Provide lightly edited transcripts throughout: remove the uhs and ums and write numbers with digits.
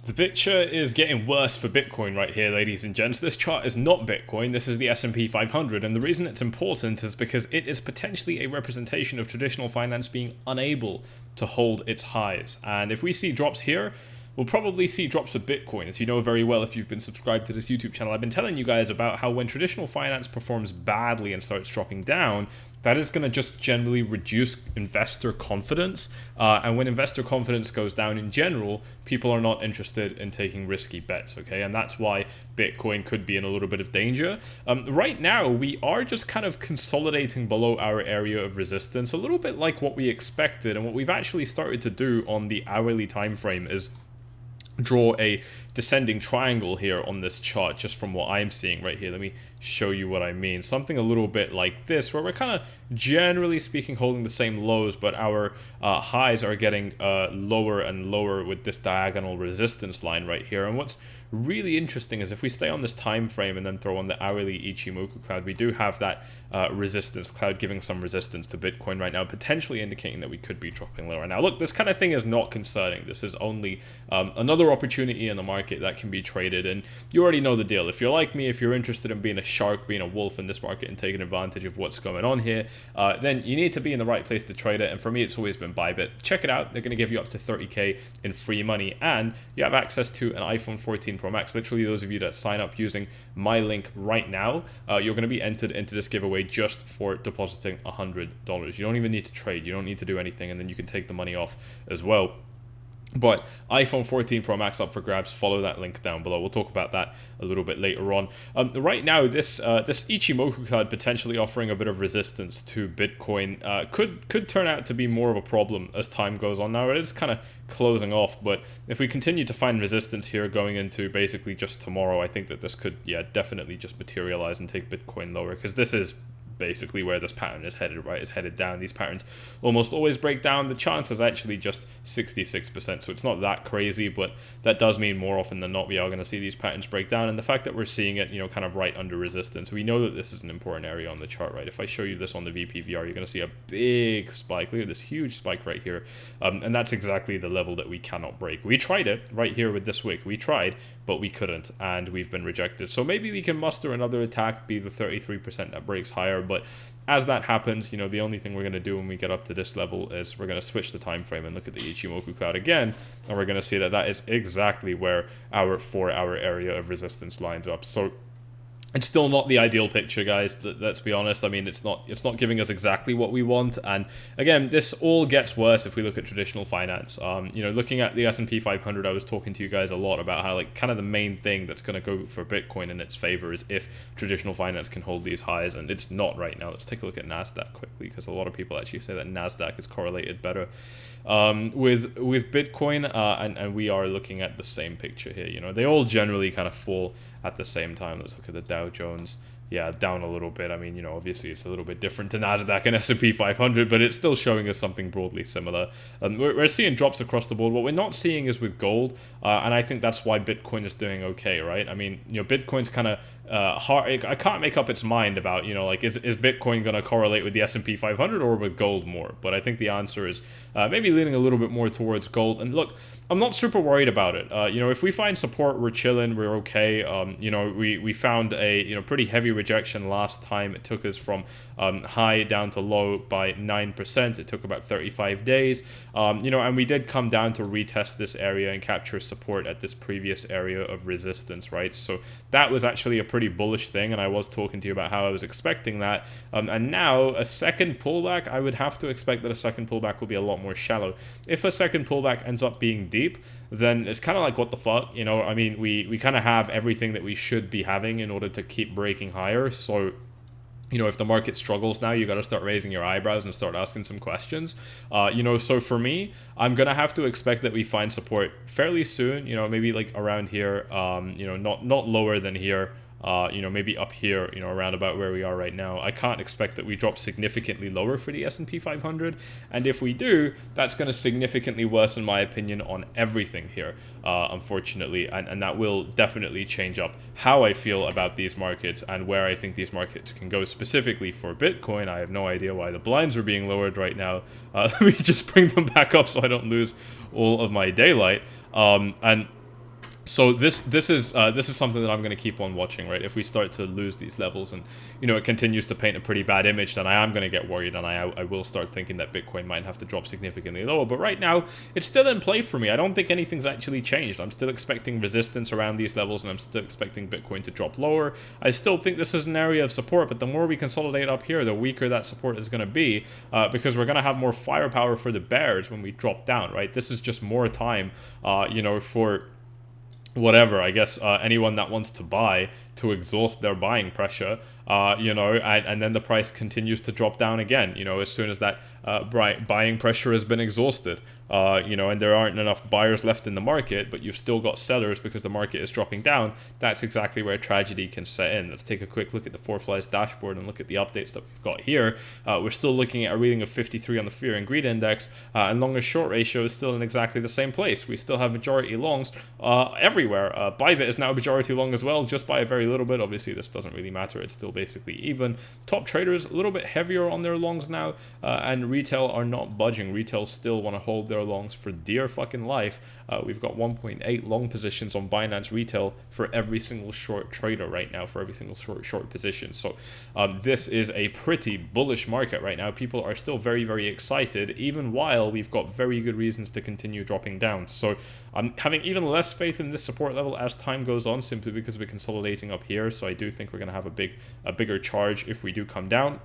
The picture is getting worse for Bitcoin right here, ladies and gents. This chart is not Bitcoin, this is the S&P 500, and the reason it's important is because it is potentially a representation of traditional finance being unable to hold its highs. And if we see drops here, we'll probably see drops for Bitcoin. As you know very well if you've been subscribed to this YouTube channel, I've been telling you guys about how when traditional finance performs badly and starts dropping down, that is going to just generally reduce investor confidence. And when investor confidence goes down in general, people are not interested in taking risky bets, okay? And that's why Bitcoin could be in a little bit of danger. Right now, we are just kind of consolidating below our area of resistance, a little bit like what we expected. And what we've actually started to do on the hourly time frame is draw a descending triangle here on this chart, just from what I'm seeing right here. Let me show you what I mean. Something a little bit like this, where we're kind of generally speaking holding the same lows, but our highs are getting lower and lower with this diagonal resistance line right here. And what's really interesting is if we stay on this time frame and then throw on the hourly Ichimoku cloud, we do have that resistance cloud giving some resistance to Bitcoin right now, potentially indicating that we could be dropping lower. Now look, this kind of thing is not concerning. This is only another opportunity in the market that can be traded, and you already know the deal. If you're like me, if you're interested in being a shark, being a wolf in this market and taking advantage of what's going on here, then you need to be in the right place to trade it. And for me, it's always been Bybit. Check it out. They're going to give you up to 30k in free money, and you have access to an iPhone 14 Pro Max. Literally, those of you that sign up using my link right now, you're going to be entered into this giveaway just for depositing $100. You don't even need to trade. You don't need to do anything, and then you can take the money off as well. But iPhone 14 Pro Max up for grabs. Follow that link down below. We'll talk about that a little bit later on. Right now, this Ichimoku cloud potentially offering a bit of resistance to Bitcoin could turn out to be more of a problem as time goes on. Now it is kind of closing off, but if we continue to find resistance here going into basically just tomorrow, I think that this could, definitely just materialize and take Bitcoin lower, because this is basically where this pattern is headed, right? It's headed down. These patterns almost always break down. The chance is actually just 66%, so it's not that crazy, but that does mean more often than not we are going to see these patterns break down. And the fact that we're seeing it, kind of right under resistance, we know that this is an important area on the chart, right? If I show you this on the VPVR, you're going to see a big spike. Look at this huge spike right here, and that's exactly the level that we cannot break. We tried it right here with this wick. We tried, but we couldn't, and we've been rejected. So maybe we can muster another attack, be the 33% that breaks higher. But as that happens, the only thing we're going to do when we get up to this level is we're going to switch the time frame and look at the Ichimoku cloud again, and we're going to see that that is exactly where our 4-hour area of resistance lines up. So it's still not the ideal picture, guys. Let's be honest. I mean, it's not giving us exactly what we want. And again, this all gets worse if we look at traditional finance. Looking at the S&P 500, I was talking to you guys a lot about how kind of the main thing that's going to go for Bitcoin in its favor is if traditional finance can hold these highs, and it's not right now. Let's take a look at NASDAQ quickly, because a lot of people actually say that NASDAQ is correlated better with Bitcoin, and we are looking at the same picture here. They all generally kind of fall at the same time. Let's look at the Dow Jones. Yeah, down a little bit. I mean, obviously it's a little bit different to NASDAQ and S&P 500, but it's still showing us something broadly similar. We're seeing drops across the board. What we're not seeing is with gold, and I think that's why Bitcoin is doing okay, right? I mean, Bitcoin's kind of hard. I can't make up its mind about, is Bitcoin going to correlate with the S&P 500 or with gold more? But I think the answer is maybe leaning a little bit more towards gold. And look, I'm not super worried about it. If we find support, we're chilling, we're okay. We found a pretty heavy rejection last time. It took us from high down to low by 9%. It took about 35 days. And we did come down to retest this area and capture support at this previous area of resistance, right? So that was actually a pretty bullish thing, and I was talking to you about how I was expecting that. And now a second pullback, I would have to expect that a second pullback will be a lot more shallow. If a second pullback ends up being deep, then it's kind of like, what the fuck? I mean, we kind of have everything that we should be having in order to keep breaking higher. So if the market struggles now, you got to start raising your eyebrows and start asking some questions. So for me, I'm going to have to expect that we find support fairly soon, maybe like around here, not lower than here. Maybe up here, around about where we are right now. I can't expect that we drop significantly lower for the S&P 500, and if we do, that's going to significantly worsen my opinion on everything here, unfortunately, and that will definitely change up how I feel about these markets and where I think these markets can go. Specifically for Bitcoin, I have no idea why the blinds are being lowered right now. Let me just bring them back up so I don't lose all of my daylight. And So this is something that I'm going to keep on watching, right? If we start to lose these levels and, you know, it continues to paint a pretty bad image, then I am going to get worried, and I will start thinking that Bitcoin might have to drop significantly lower. But right now, it's still in play for me. I don't think anything's actually changed. I'm still expecting resistance around these levels, and I'm still expecting Bitcoin to drop lower. I still think this is an area of support, but the more we consolidate up here, the weaker that support is going to be, because we're going to have more firepower for the bears when we drop down, right? This is just more time, you know, for whatever, I guess, anyone that wants to buy to exhaust their buying pressure, you know, and then the price continues to drop down again, you know, as soon as that buying pressure has been exhausted. You know, and there aren't enough buyers left in the market, but you've still got sellers because the market is dropping down. That's exactly where tragedy can set in. Let's take a quick look at the 4Flies dashboard and look at the updates that we've got here. We're still looking at a reading of 53 on the Fear and Greed Index, and long and short ratio is still in exactly the same place. We still have majority longs everywhere. Bybit is now majority long as well, just by a very little bit. Obviously, this doesn't really matter. It's still basically even. Top traders a little bit heavier on their longs now, and retail are not budging. Retail still want to hold their longs for dear fucking life. We've got 1.8 long positions on Binance Retail for every single short trader right now, for every single short position. So this is a pretty bullish market right now. People are still very, very excited, even while we've got very good reasons to continue dropping down. So I'm having even less faith in this support level as time goes on, simply because we're consolidating up here. So I do think we're going to have a bigger charge if we do come down.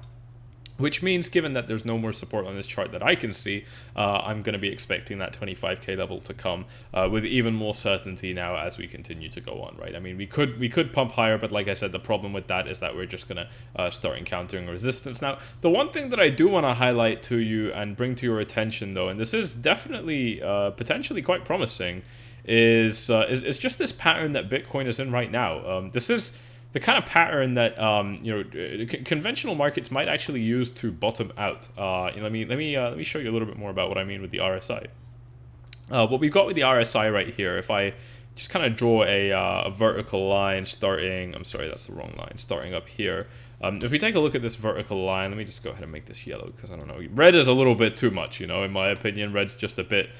Which means, given that there's no more support on this chart that I can see, I'm going to be expecting that 25k level to come with even more certainty now as we continue to go on, right? I mean, we could pump higher, but like I said, the problem with that is that we're just going to start encountering resistance. Now, the one thing that I do want to highlight to you and bring to your attention, though, and this is definitely potentially quite promising, is just this pattern that Bitcoin is in right now. This is the kind of pattern that you know, conventional markets might actually use to bottom out. Let me show you a little bit more about what I mean with the RSI. What we've got with the RSI right here, if I just kind of draw a vertical line starting, I'm sorry, that's the wrong line, starting up here. If we take a look at this vertical line, let me just go ahead and make this yellow, because I don't know, red is a little bit too much, you know, in my opinion. Red's just a bit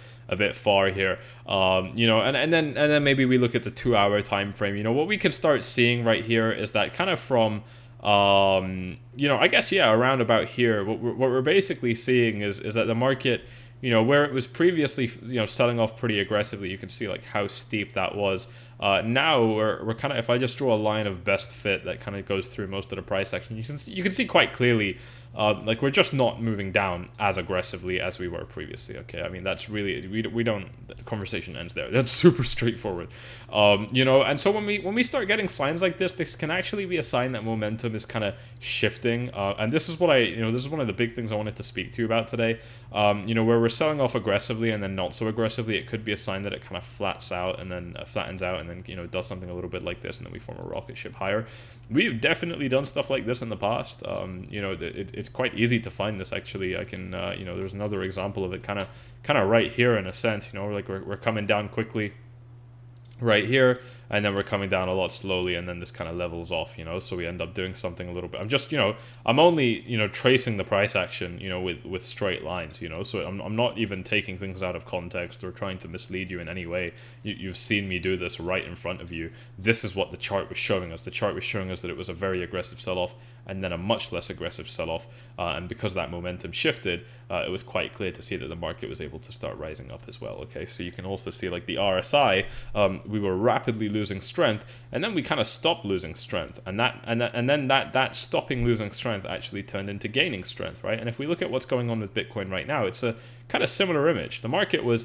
far here, you know, and then maybe we look at the 2-hour time frame. You know, what we can start seeing right here is that kind of from you know, I guess, yeah, around about here, what we're basically seeing is that the market, you know, where it was previously, you know, selling off pretty aggressively, you can see like how steep that was. Now we're kind of, if I just draw a line of best fit that kind of goes through most of the price action, you can see quite clearly, like, we're just not moving down as aggressively as we were previously. Okay, I mean, that's really, we don't, the conversation ends there. That's super straightforward. You know, and so when we start getting signs like this can actually be a sign that momentum is kind of shifting. And this is what this is one of the big things I wanted to speak to you about today. You know, where we're selling off aggressively and then not so aggressively, it could be a sign that it kind of flattens out and then you know, does something a little bit like this, and then we form a rocket ship higher. We've definitely done stuff like this in the past. You know, it's quite easy to find this, actually. I can, you know, there's another example of it kind of right here, in a sense. You know, like we're coming down quickly right here, and then we're coming down a lot slowly, and then this kind of levels off, you know, so we end up doing something a little bit. I'm just, you know, I'm only, you know, tracing the price action, you know, with straight lines, you know, so I'm not even taking things out of context or trying to mislead you in any way. You've seen me do this right in front of you. This is what the chart was showing us. The chart was showing us that it was a very aggressive sell-off and then a much less aggressive sell-off, and because that momentum shifted, it was quite clear to see that the market was able to start rising up as well. Okay, so you can also see, like, the RSI, we were rapidly losing strength, and then we kind of stopped losing strength, and then that stopping losing strength actually turned into gaining strength, right? And if we look at what's going on with Bitcoin right now, it's a kind of similar image. The market was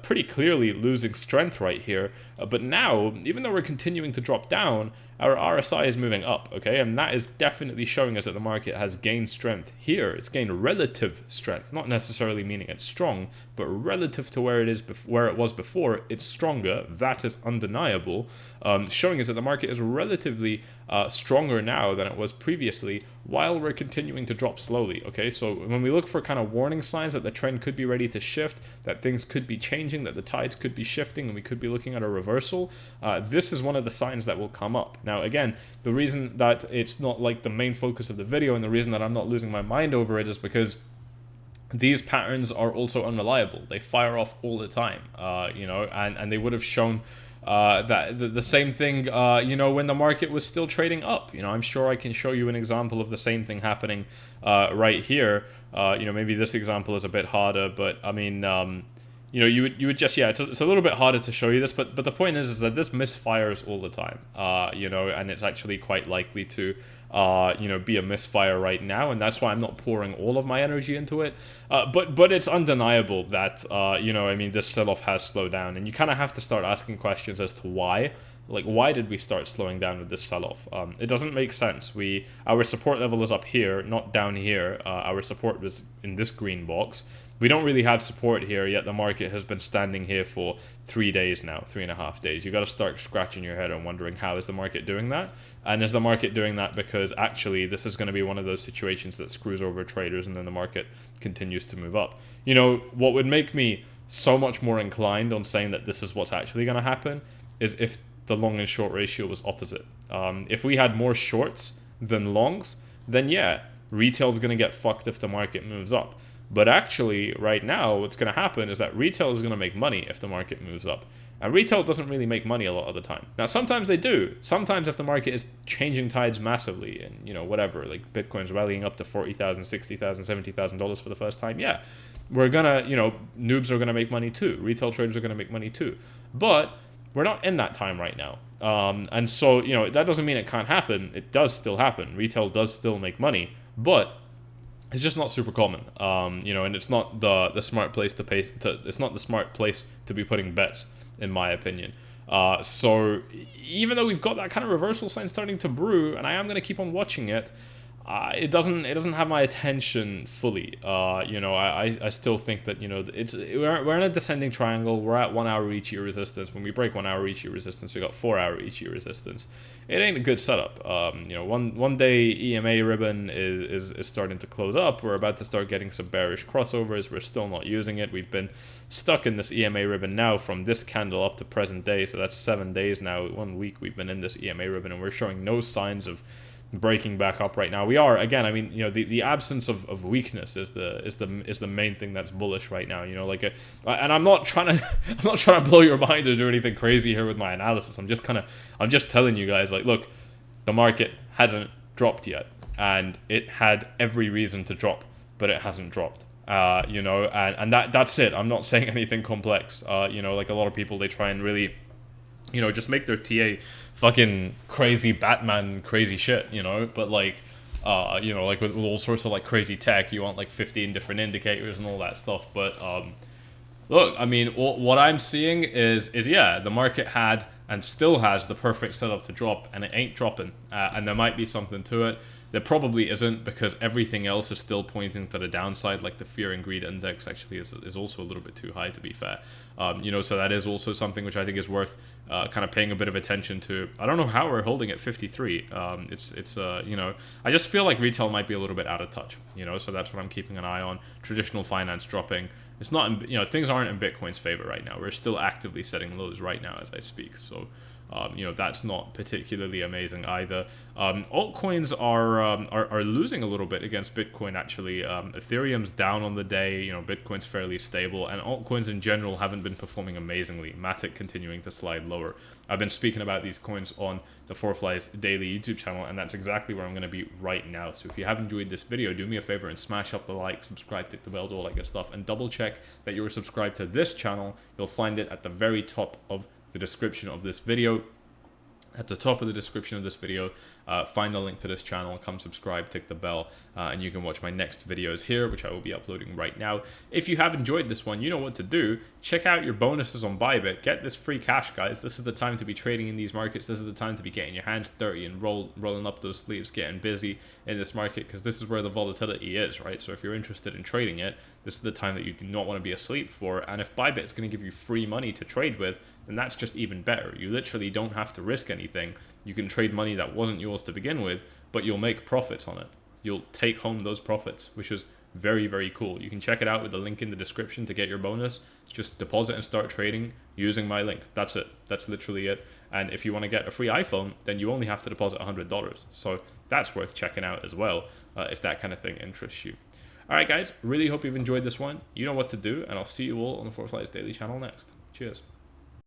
pretty clearly losing strength right here, but now, even though we're continuing to drop down, our RSI is moving up, okay? And that is definitely showing us that the market has gained strength here. It's gained relative strength, not necessarily meaning it's strong, but relative to where it was before, it's stronger. That is undeniable, showing us that the market is relatively stronger now than it was previously, while we're continuing to drop slowly, okay? So when we look for kind of warning signs that the trend could be ready to shift, that things could be changing, that the tides could be shifting, and we could be looking at a reversal, this is one of the signs that will come up. Now, again, the reason that it's not like the main focus of the video, and the reason that I'm not losing my mind over it, is because these patterns are also unreliable. They fire off all the time, you know, and they would have shown That the same thing, you know, when the market was still trading up. You know, I'm sure I can show you an example of the same thing happening right here. You know, maybe this example is a bit harder, but I mean, you know, you would just, yeah, it's a little bit harder to show you this, but the point is that this misfires all the time, you know, and it's actually quite likely to, you know, be a misfire right now, and that's why I'm not pouring all of my energy into it. But it's undeniable that, you know, I mean, this sell-off has slowed down, and you kind of have to start asking questions as to why. Like, why did we start slowing down with this sell-off? It doesn't make sense. Our support level is up here, not down here. Our support was in this green box. We don't really have support here, yet the market has been standing here for 3 days now, 3.5 days. You got to start scratching your head and wondering, how is the market doing that? And is the market doing that because actually this is going to be one of those situations that screws over traders and then the market continues to move up? You know, what would make me so much more inclined on saying that this is what's actually going to happen is if the long and short ratio was opposite. If we had more shorts than longs, then yeah, retail's going to get fucked if the market moves up. But actually, right now, what's going to happen is that retail is going to make money if the market moves up. And retail doesn't really make money a lot of the time. Now, sometimes they do. Sometimes if the market is changing tides massively and, you know, whatever, like Bitcoin's rallying up to $40,000, $60,000, $70,000 for the first time, yeah, we're going to, you know, noobs are going to make money too. Retail traders are going to make money too. But we're not in that time right now. And so, you know, that doesn't mean it can't happen. It does still happen. Retail does still make money, but it's just not super common, you know, and it's not the smart place to pay. It's not the smart place to be putting bets, in my opinion. So even though we've got that kind of reversal sign starting to brew, and I am going to keep on watching it, it doesn't have my attention fully. You know, I still think that, you know, we're in a descending triangle. We're at 1 hour each year resistance. When we break 1 hour each year resistance, we got 4 hour each year resistance. It ain't a good setup. You know, one day EMA ribbon is starting to close up. We're about to start getting some bearish crossovers. We're still not using it. We've been stuck in this EMA ribbon now from this candle up to present day. So that's 7 days now. 1 week we've been in this EMA ribbon, and we're showing no signs of breaking back up right now. We are, again, I mean, you know, the absence of weakness is the main thing that's bullish right now, you know, like and I'm not trying to blow your mind or do anything crazy here with my analysis. I'm just telling you guys, like, look, the market hasn't dropped yet, and it had every reason to drop, but it hasn't dropped. You know, and that's it. I'm not saying anything complex. You know, like a lot of people, they try and really, you know, just make their TA fucking crazy Batman crazy shit, you know, but like, you know, like with all sorts of like crazy tech, you want like 15 different indicators and all that stuff. But look, I mean, what I'm seeing is yeah, the market had and still has the perfect setup to drop, and it ain't dropping, and there might be something to it. There probably isn't, because everything else is still pointing to the downside. Like the fear and greed index actually is also a little bit too high, to be fair. You know, so that is also something which I think is worth kind of paying a bit of attention to. I don't know how we're holding at 53. It's you know, I just feel like retail might be a little bit out of touch, you know, so that's what I'm keeping an eye on. Traditional finance dropping. It's not, you know, things aren't in Bitcoin's favor right now. We're still actively setting lows right now as I speak. So, you know, that's not particularly amazing either. Altcoins are losing a little bit against Bitcoin, actually. Ethereum's down on the day, you know, Bitcoin's fairly stable, and altcoins in general haven't been performing amazingly. Matic continuing to slide lower. I've been speaking about these coins on the 𝐷𝗫𝗫's daily YouTube channel, and that's exactly where I'm going to be right now. So if you have enjoyed this video, do me a favor and smash up the like, subscribe, tick the bell, do all that good stuff, and double check that you're subscribed to this channel. You'll find it at the very top of the description of this video. At the top of the description of this video, find the link to this channel, come subscribe, tick the bell, and you can watch my next videos here, which I will be uploading right now. If you have enjoyed this one, you know what to do. Check out your bonuses on Bybit. Get this free cash, guys. This is the time to be trading in these markets. This is the time to be getting your hands dirty and rolling up those sleeves, getting busy in this market, because this is where the volatility is, right? So if you're interested in trading it, this is the time that you do not want to be asleep for. And if Bybit is going to give you free money to trade with, then that's just even better. You literally don't have to risk anything. You can trade money that wasn't yours to begin with, but you'll make profits on it. You'll take home those profits, which is very, very cool. You can check it out with the link in the description to get your bonus. Just deposit and start trading using my link. That's it. That's literally it. And if you want to get a free iPhone, then you only have to deposit $100. So that's worth checking out as well, if that kind of thing interests you. All right, guys, really hope you've enjoyed this one. You know what to do, and I'll see you all on the 𝐷𝗫𝗫's daily channel next. Cheers.